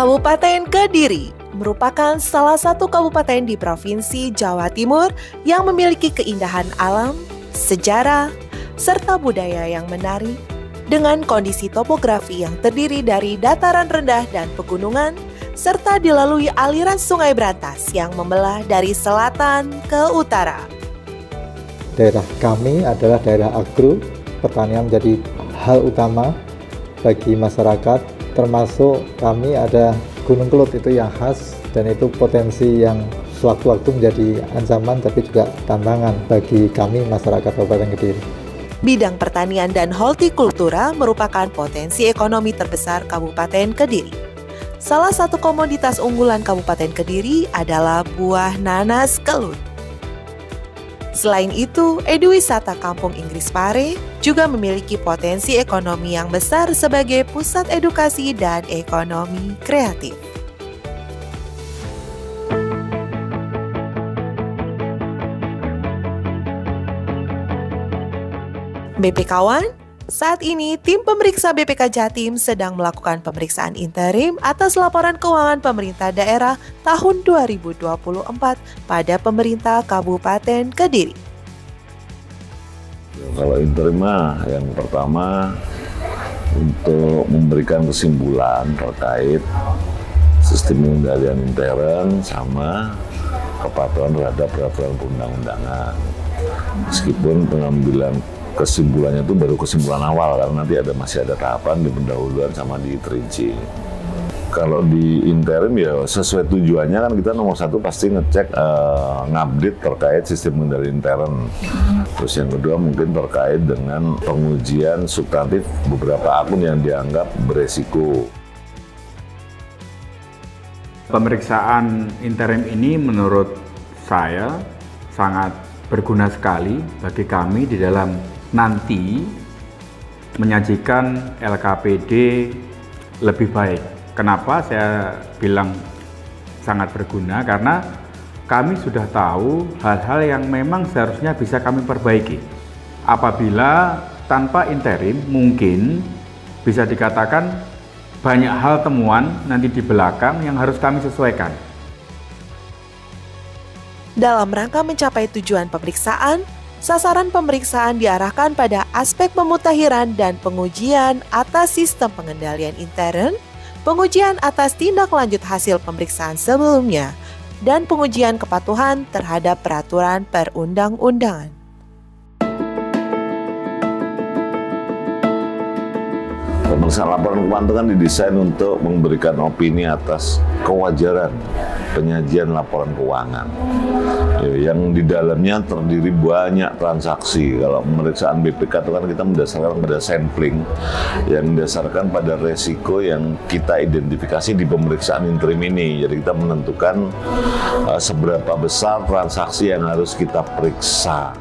Kabupaten Kediri merupakan salah satu kabupaten di Provinsi Jawa Timur yang memiliki keindahan alam, sejarah, serta budaya yang menarik dengan kondisi topografi yang terdiri dari dataran rendah dan pegunungan, serta dilalui aliran sungai berantas yang membelah dari selatan ke utara. Daerah kami adalah daerah agro, pertanian menjadi hal utama bagi masyarakat, termasuk kami ada Gunung Kelut itu yang khas dan itu potensi yang sewaktu-waktu menjadi ancaman tapi juga tantangan bagi kami masyarakat Kabupaten Kediri. Bidang pertanian dan hortikultura merupakan potensi ekonomi terbesar Kabupaten Kediri. Salah satu komoditas unggulan Kabupaten Kediri adalah buah nanas kelut. Selain itu, eduwisata Kampung Inggris Pare juga memiliki potensi ekonomi yang besar sebagai pusat edukasi dan ekonomi kreatif. BPKawan, saat ini tim pemeriksa BPK Jatim sedang melakukan pemeriksaan interim atas laporan keuangan pemerintah daerah tahun 2024 pada pemerintah Kabupaten Kediri. Kalau interim yang pertama untuk memberikan kesimpulan terkait sistem pengendalian intern sama kepatuhan terhadap peraturan perundang-undangan. Meskipun pengambilan kesimpulannya itu baru kesimpulan awal karena nanti masih ada tahapan di pendahuluan sama di terinci. Kalau di interim ya sesuai tujuannya kan kita nomor satu pasti ngecek ngupdate terkait sistem pengendalian intern. Terus yang kedua mungkin terkait dengan pengujian substantif beberapa akun yang dianggap beresiko. Pemeriksaan interim ini menurut saya sangat berguna sekali bagi kami di dalam nanti menyajikan LKPD lebih baik. Kenapa saya bilang sangat berguna? Karena kami sudah tahu hal-hal yang memang seharusnya bisa kami perbaiki. Apabila tanpa interim mungkin bisa dikatakan banyak hal temuan nanti di belakang yang harus kami sesuaikan. Dalam rangka mencapai tujuan pemeriksaan, sasaran pemeriksaan diarahkan pada aspek pemutakhiran dan pengujian atas sistem pengendalian intern, pengujian atas tindak lanjut hasil pemeriksaan sebelumnya, dan pengujian kepatuhan terhadap peraturan perundang-undangan. Pemeriksaan laporan keuangan itu kan didesain untuk memberikan opini atas kewajaran penyajian laporan keuangan. Yang di dalamnya terdiri banyak transaksi. Kalau pemeriksaan BPK itu kan kita mendasarkan pada sampling yang didasarkan pada resiko yang kita identifikasi di pemeriksaan interim ini. Jadi kita menentukan seberapa besar transaksi yang harus kita periksa.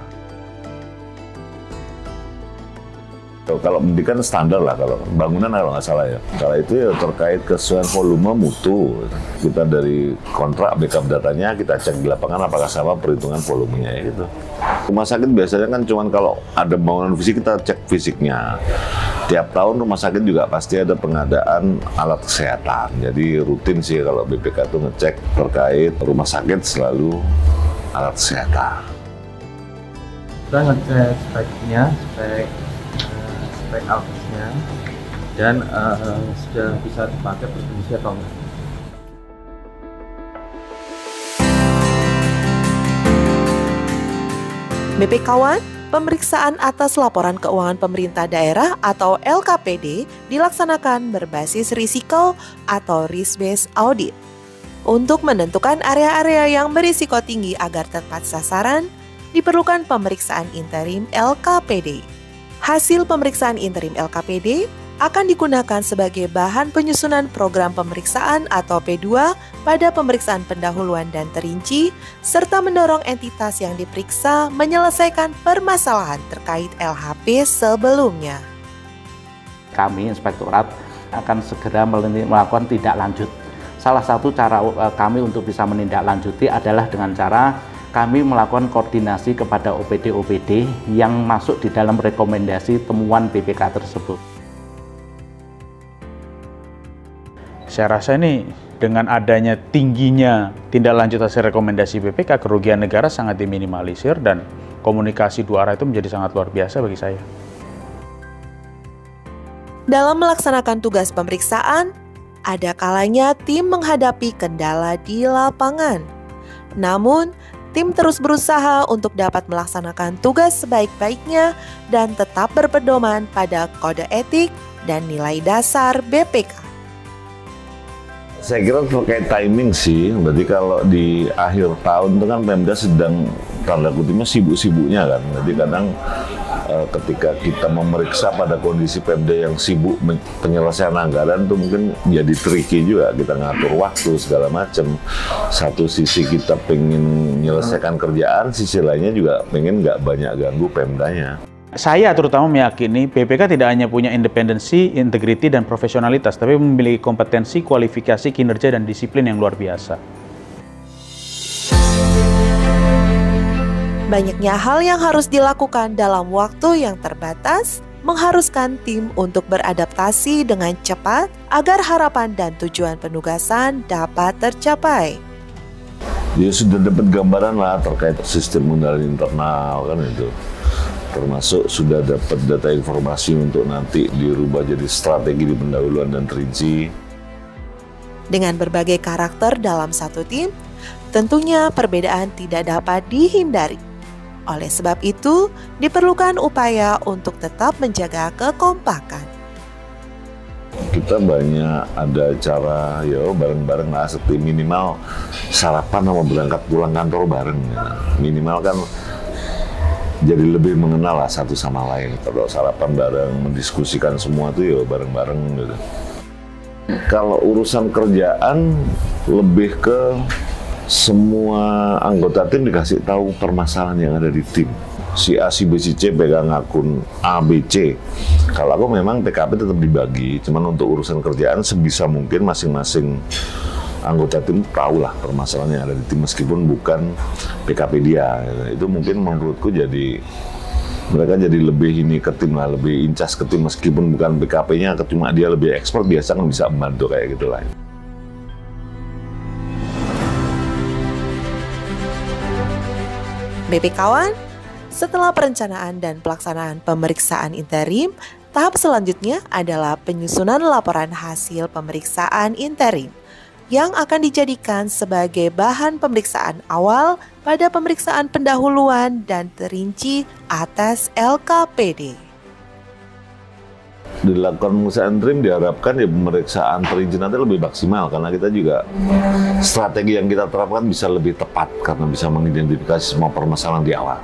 Kalau pendidikan standar lah, kalau bangunan kalau nggak salah ya. Kalau itu ya terkait kesesuaian volume mutu. Kita dari kontrak backup datanya, kita cek di lapangan apakah sama perhitungan volumenya ya gitu. Rumah sakit biasanya kan cuman kalau ada bangunan fisik kita cek fisiknya. Tiap tahun rumah sakit juga pasti ada pengadaan alat kesehatan. Jadi rutin sih kalau BPK itu ngecek terkait rumah sakit selalu alat kesehatan. Kita ngecek speknya, spek alatnya dan sudah bisa dipakai berfungsi atau enggak. BPKawan, pemeriksaan atas laporan keuangan pemerintah daerah atau LKPD dilaksanakan berbasis risiko atau risk-based audit. Untuk menentukan area-area yang berisiko tinggi agar tepat sasaran, diperlukan pemeriksaan interim LKPD. Hasil pemeriksaan interim LKPD akan digunakan sebagai bahan penyusunan program pemeriksaan atau P2 pada pemeriksaan pendahuluan dan terinci, serta mendorong entitas yang diperiksa menyelesaikan permasalahan terkait LHP sebelumnya. Kami, Inspektorat, akan segera melakukan tindak lanjut. Salah satu cara kami untuk bisa menindaklanjuti adalah dengan cara kami melakukan koordinasi kepada OPD-OPD yang masuk di dalam rekomendasi temuan BPK tersebut. Saya rasa ini dengan adanya tingginya tindak lanjut hasil rekomendasi BPK, kerugian negara sangat diminimalisir dan komunikasi dua arah itu menjadi sangat luar biasa bagi saya. Dalam melaksanakan tugas pemeriksaan, ada kalanya tim menghadapi kendala di lapangan. Namun, tim terus berusaha untuk dapat melaksanakan tugas sebaik-baiknya dan tetap berpedoman pada kode etik dan nilai dasar BPK. Saya kira terkait timing sih, berarti kalau di akhir tahun itu kan Pemda sedang tanda kutipnya sibuk-sibuknya kan. Jadi kadang ketika kita memeriksa pada kondisi Pemda yang sibuk penyelesaian anggaran itu mungkin jadi tricky juga, kita ngatur waktu segala macam. Satu sisi kita pengen menyelesaikan kerjaan, sisi lainnya juga pengen nggak banyak ganggu Pemdanya. Saya terutama meyakini BPK tidak hanya punya independensi, integriti, dan profesionalitas, tapi memiliki kompetensi, kualifikasi, kinerja, dan disiplin yang luar biasa. Banyaknya hal yang harus dilakukan dalam waktu yang terbatas, mengharuskan tim untuk beradaptasi dengan cepat agar harapan dan tujuan penugasan dapat tercapai. Dia sudah dapat gambaran lah terkait sistem pengendalian internal kan itu. Termasuk sudah dapat data informasi untuk nanti dirubah jadi strategi di pendahuluan dan terinci. Dengan berbagai karakter dalam satu tim, tentunya perbedaan tidak dapat dihindari. Oleh sebab itu, diperlukan upaya untuk tetap menjaga kekompakan. Kita banyak ada acara ya bareng-bareng lah, seperti minimal sarapan sama berangkat pulang kantor bareng. Ya. Minimal kan jadi lebih mengenal lah satu sama lain. Kalau sarapan bareng, mendiskusikan semua itu ya bareng-bareng gitu. Kalau urusan kerjaan lebih ke semua anggota tim dikasih tahu permasalahan yang ada di tim. Si A, si B, si C pegang akun A, B, C. Kalau aku memang PKP tetap dibagi, cuman untuk urusan kerjaan sebisa mungkin masing-masing anggota tim tahu lah permasalahan yang ada di tim meskipun bukan PKP dia. Itu mungkin menurutku jadi mereka jadi lebih ini ke tim lah, lebih incas ke tim meskipun bukan PKP-nya, cuma dia lebih expert, biasa kan bisa membantu kayak gitu lah. BPKawan, setelah perencanaan dan pelaksanaan pemeriksaan interim, tahap selanjutnya adalah penyusunan laporan hasil pemeriksaan interim yang akan dijadikan sebagai bahan pemeriksaan awal pada pemeriksaan pendahuluan dan terinci atas LKPD. Dilakukan pemeriksaan interim diharapkan ya pemeriksaan terinci nanti lebih maksimal karena kita juga strategi yang kita terapkan bisa lebih tepat karena bisa mengidentifikasi semua permasalahan di awal.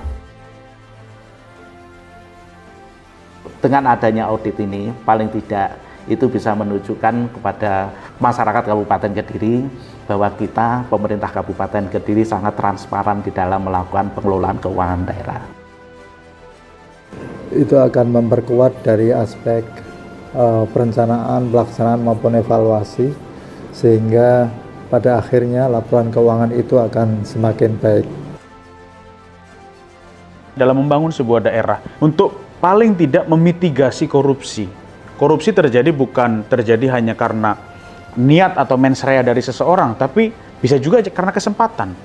Dengan adanya audit ini, paling tidak itu bisa menunjukkan kepada masyarakat Kabupaten Kediri bahwa kita, pemerintah Kabupaten Kediri, sangat transparan di dalam melakukan pengelolaan keuangan daerah. Itu akan memperkuat dari aspek perencanaan, pelaksanaan maupun evaluasi, sehingga pada akhirnya laporan keuangan itu akan semakin baik. Dalam membangun sebuah daerah, untuk paling tidak memitigasi korupsi. Korupsi terjadi bukan terjadi hanya karena niat atau mens rea dari seseorang, tapi bisa juga karena kesempatan.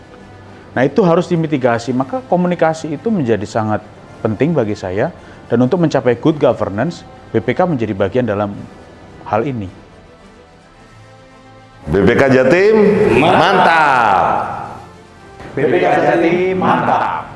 Nah, itu harus dimitigasi, maka komunikasi itu menjadi sangat penting bagi saya, dan untuk mencapai good governance, BPK menjadi bagian dalam hal ini. BPK Jatim, mantap! BPK Jatim, mantap!